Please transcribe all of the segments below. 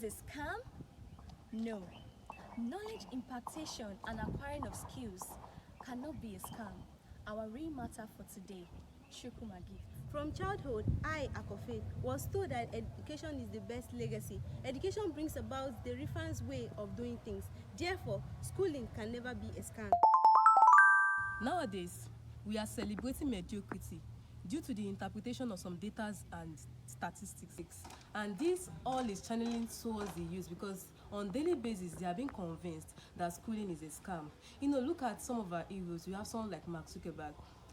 is a scam? No. Knowledge impartation and acquiring of skills cannot be a scam. Our real matter for today, Shukuma gift. From childhood, I, Akofe, was told that education is the best legacy. Education brings about the refined way of doing things. Therefore, schooling can never be a scam. Nowadays, we are celebrating mediocrity due to the interpretation of some data and statistics. And this all is channeling towards the youth because on daily basis they are being convinced that schooling is a scam. Look at some of our heroes. We have someone like Mark Zuckerberg.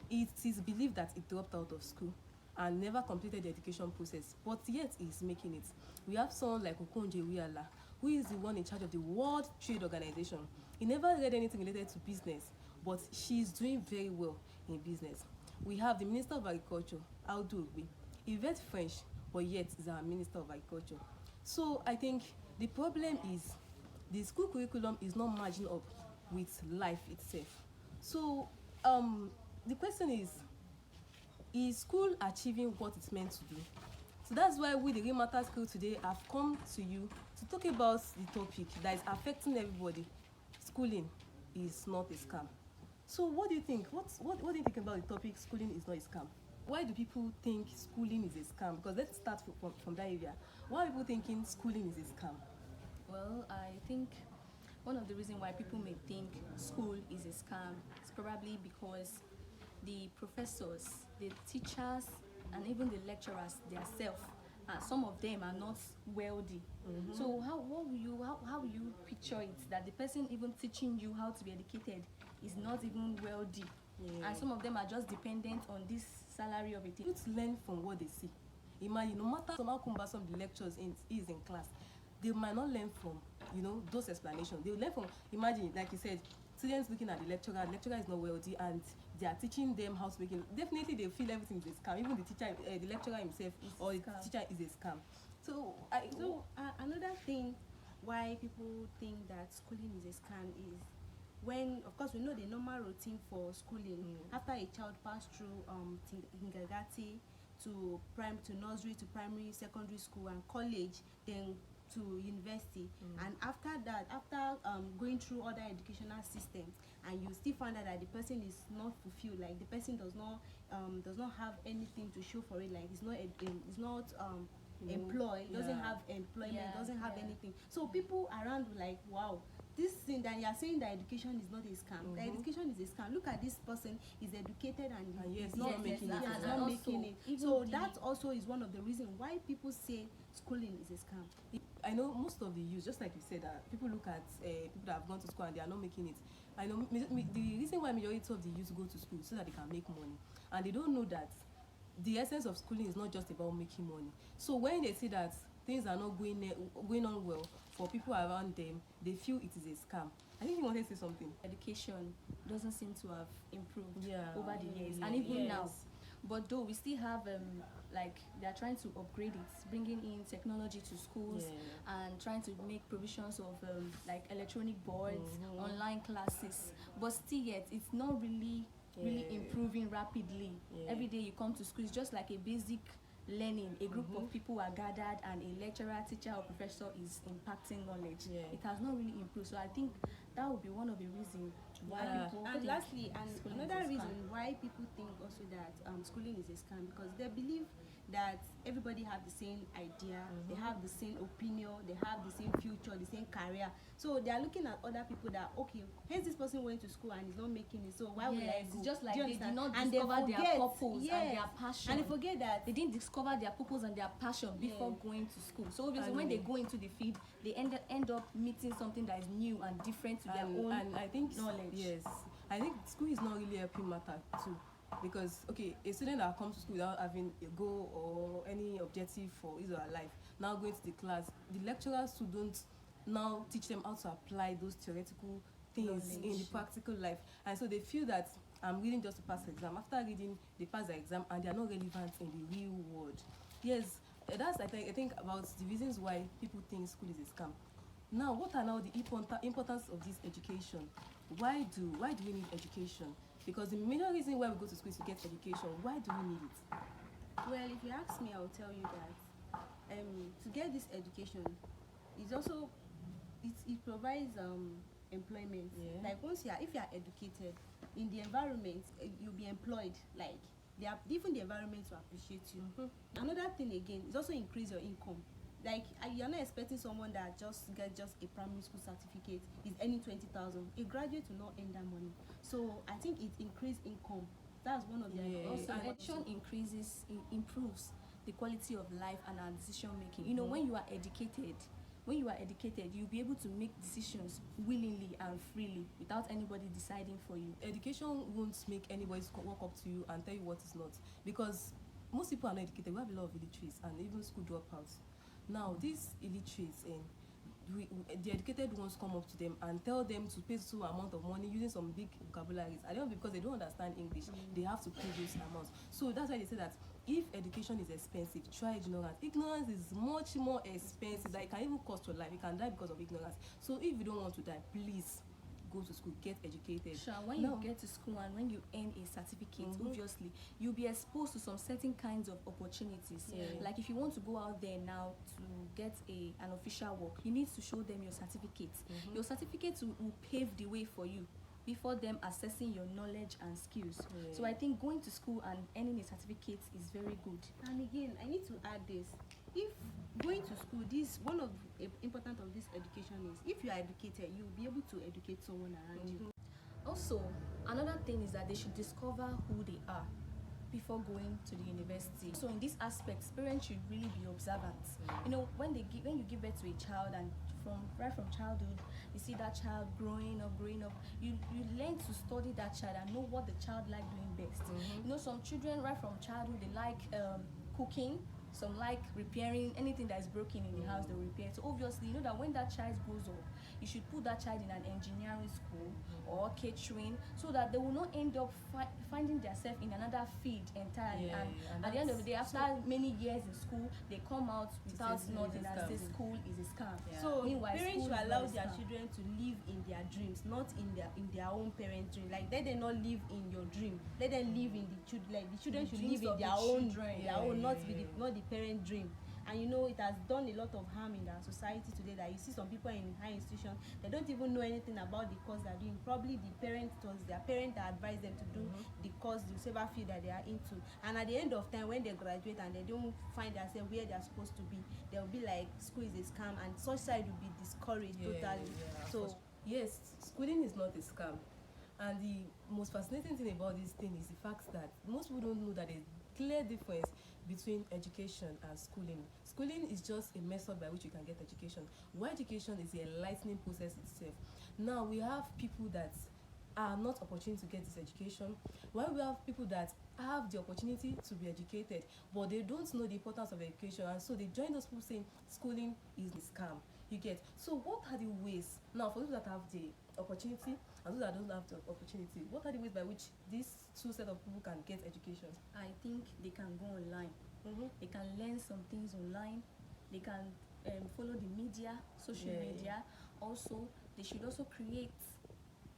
It is believed that he dropped out of school and never completed the education process, but yet he's making it. We have someone like Okonjo-Iweala, who is the one in charge of the World Trade Organization. He never read anything related to business, but she's doing very well in business. We have the Minister of Agriculture, Audu Ogbe. He read French, but yet is our Minister of Agriculture. So I think the problem is the school curriculum is not matching up with life itself. So the question is school achieving what it's meant to do? So that's why we, the Real Matter School today, have come to you to talk about the topic that is affecting everybody. Schooling is not a scam. So what do you think? What do you think about the topic schooling is not a scam? Why do people think schooling is a scam? Because let's start from that area. Why are people thinking schooling is a scam? Well, I think one of the reasons why people may think school is a scam is probably because the professors, the teachers, and even the lecturers themselves, some of them are not wealthy. Mm-hmm. So how will you picture it that the person even teaching you how to be educated is not even wealthy? Yeah. And some of them are just dependent on this salary of a teacher. Youth learn from what they see. Imagine, no matter how cumbersome the lectures is in class, they might not learn from those explanations. They will learn from, imagine, like you said, students looking at the lecturer is not wealthy and they are teaching them how to make it. Definitely they feel everything is a scam. Even the teacher, the lecturer himself or the teacher is a scam. So another thing why people think that schooling is a scam is when, of course, we know the normal routine for schooling. After a child passed through kindergarten to nursery to primary, secondary school and college, then to university, and after that, going through other educational system, and you still find out that the person is not fulfilled, like the person does not have anything to show for it, like it's not employed, doesn't have employment, doesn't have anything. So people around were like, wow, this thing that you are saying that education is not a scam. That education is a scam. Look at this person, is educated and yes, is not making it. So that also is one of the reasons why people say schooling is a scam. I know most of the youth, just like you said, that people look at people that have gone to school and they are not making it. I know the reason why majority of the youth go to school is so that they can make money, and they don't know that the essence of schooling is not just about making money. So when they see that things are not going on well for people around them, they feel it is a scam. I think you wanted to say something. Education doesn't seem to have improved over the years, and even now. But though we still have like they are trying to upgrade it, bringing in technology to schools and trying to make provisions of like electronic boards, online classes, but still yet it's not really improving rapidly. Every day you come to school, it's just like a basic learning. A group of people are gathered and a lecturer, teacher or professor is impacting knowledge. It has not really improved. So I think that would be one of the reasons why people and lastly, and another reason why people think also that schooling is a scam, because they believe that everybody have the same idea, they have the same opinion, they have the same future, the same career. So they are looking at other people that, okay, here's this person went to school and is not making it, so why would I go? It's just like they did not and discover their purpose and their passion. And they forget that they didn't discover their purpose and their passion before going to school. So obviously when they go into the field, they end up meeting something that is new and different to their own and I think knowledge. Yes, I think school is not really helping matter too. Because a student that comes to school without having a goal or any objective for his or her life, now going to the class, the lecturers who don't now teach them how to apply those theoretical things in the practical life, and so they feel that I'm reading just to pass the exam. After reading, they pass the exam and they are not relevant in the real world. Yes, that's I think about the reasons why people think school is a scam. Now, what are now the importance of this education? Why do we need education? Because the major reason why we go to school is to get education. Why do we need it? Well, if you ask me, I will tell you that to get this education it's also it provides employment. Like once if you are educated in the environment, you'll be employed. Like even the environment will appreciate you. Another thing again is also increase your income. Like you're not expecting someone that get a primary school certificate is earning 20,000. A graduate will not earn that money. So I think it increase income. That's one of the also education improves the quality of life and our decision making. You know, when you are educated, you'll be able to make decisions willingly and freely without anybody deciding for you. Education won't make anybody walk up to you and tell you what is not, because most people are not educated. We have a lot of illiterates and even school dropouts. Now these illiterates the educated ones come up to them and tell them to pay some amount of money using some big vocabularies. I don't know, because they don't understand English. They have to pay those amounts. So that's why they say that if education is expensive, try ignorance. Ignorance is much more expensive. That it can even cost your life. You can die because of ignorance. So if you don't want to die, please go to school, get educated. Sure, when you get to school and when you earn a certificate, obviously you'll be exposed to some certain kinds of opportunities. Like if you want to go out there now to get an official work, you need to show them your certificate. Your certificate will pave the way for you before them assessing your knowledge and skills. So I think going to school and earning a certificate is very good. And again, I need to add this. If going to school, this one of the important of this education is if you are educated, you will be able to educate someone around you. Also, another thing is that they should discover who they are before going to the university. So in this aspect, parents should really be observant. You know, when you give birth to a child, and right from childhood, you see that child growing up, you learn to study that child and know what the child like doing best. You know, some children right from childhood, they like cooking. Some like repairing anything that is broken in the house, they'll repair. So obviously, you know that when that child grows up, you should put that child in an engineering school or catering, so that they will not end up finding themselves in another field entirely. And at the end of the day, after many years in school, they come out without nothing and say school is a scam. So parents should allow their children to live in their dreams, not in their own parents' dream. Like let them not live in your dream. Let them live in the children. Like the children should live in their own dream, not the parent dream. And you know, it has done a lot of harm in our society today, that you see some people in high institutions, they don't even know anything about the course they're doing. Probably their parent that advised them to do the course, the whatever field that they are into. And at the end of time, when they graduate and they don't find themselves where they're supposed to be, they'll be like, school is a scam, and such side will be discouraged totally. So yes, schooling is not a scam. And the most fascinating thing about this thing is the fact that most people don't know that there's clear difference between education and schooling. Schooling is just a method by which you can get education, while education is the enlightening process itself. Now we have people that are not opportunity to get this education, while we have people that have the opportunity to be educated, but they don't know the importance of education, and so they join those people saying schooling is a scam. You get? So what are the ways now for those that have the opportunity and those that don't have the opportunity? What are the ways by which these two set of people can get education? I think they can go online. They can learn some things online. They can follow the media, social media. Also, they should also create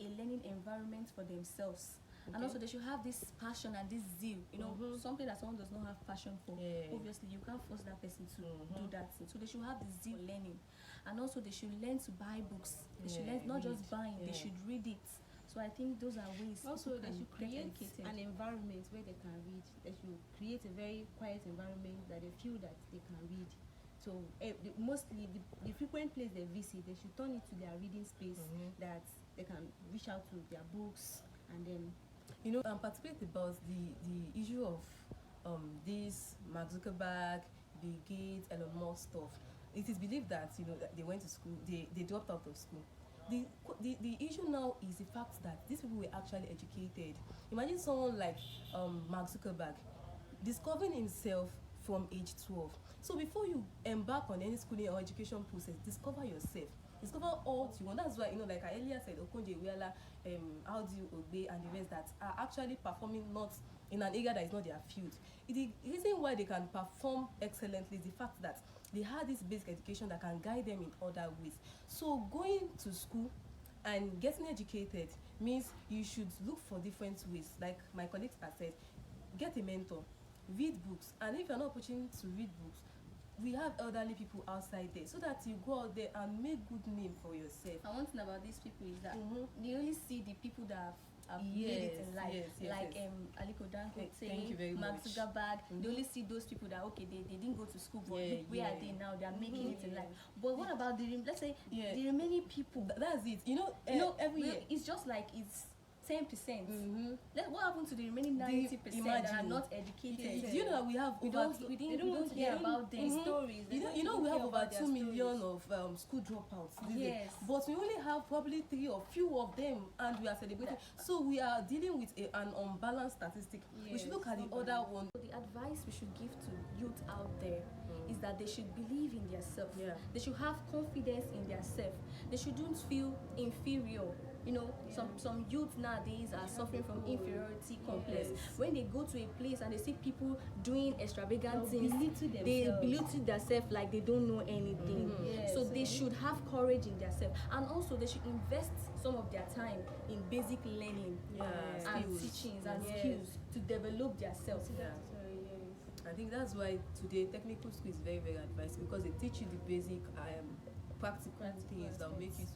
a learning environment for themselves. And also they should have this passion and this zeal, you know, something that someone does not have passion for. Obviously you can't force that person to do that thing. So they should have the zeal for learning. And also they should learn to buy books. They should learn, not just buying, they should read it. So I think those are ways. Also they should create an environment where they can read. They should create a very quiet environment that they feel that they can read. So mostly the frequent place they visit, they should turn it to their reading space, that they can reach out to their books. And then, you know, I'm particularly about the issue of this Mark Zuckerberg, Bill Gates, Elon Musk stuff. It is believed that, you know, that they went to school, they dropped out of school. The issue now is the fact that these people were actually educated. Imagine someone like Mark Zuckerberg discovering himself from age 12. So before you embark on any schooling or education process, discover yourself. Discover all you want. That's why, you know, like I earlier said, Okonjo Iweala, Audu Ogbe, and the rest that are actually performing not in an area that is not their field. The reason why they can perform excellently is the fact that they had this basic education that can guide them in other ways. So going to school and getting educated means you should look for different ways. Like my colleagues have said, get a mentor, read books, and if you're not opportunity to read books, we have elderly people outside there, so that you go out there and make good name for yourself. And one thing about these people is that they only see the people that have made it in life, like Aliko Dangote, Mark Zuckerberg. They only see those people that they didn't go to school, but look where are they now? They are making it in life. But what about let's say the remaining people? That's it. Every year it's just like it's 10%. What happened to the remaining 90% that are not educated? Do you know that we have we don't hear about their stories. We have over 2 million of school dropouts. Yes. But we only have probably 3 or few of them, and we are celebrating. So we are dealing with an unbalanced statistic. We should look at the other one. The advice we should give to youth out there is that they should believe in themselves. They should have confidence in themselves. They shouldn't feel inferior. Some youth nowadays are suffering from inferiority complex. When they go to a place and they see people doing extravagant things, they belittle themselves like they don't know anything. So they should have courage in themselves, and also they should invest some of their time in basic learning and teachings and skills to develop themselves. I think that's why today technical school is very, very advised, because they teach you the basic practical things that will make you to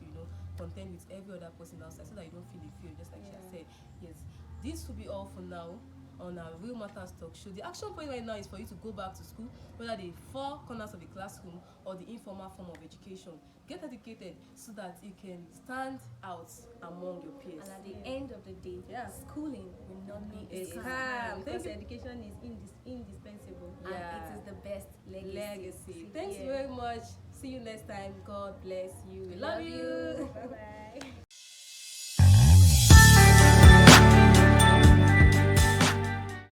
contend with every other person outside, so that you don't feel the fear, just like she has said. Yes, this will be all for now on our Real Matters Talk Show. The action point right now is for you to go back to school, whether the 4 corners of the classroom or the informal form of education. Get educated so that you can stand out among your peers. And at the end of the day, schooling will not be a scam, because education is indispensable. And it is the best legacy. Thanks very much. See you next time. God bless you. We love you. Bye bye.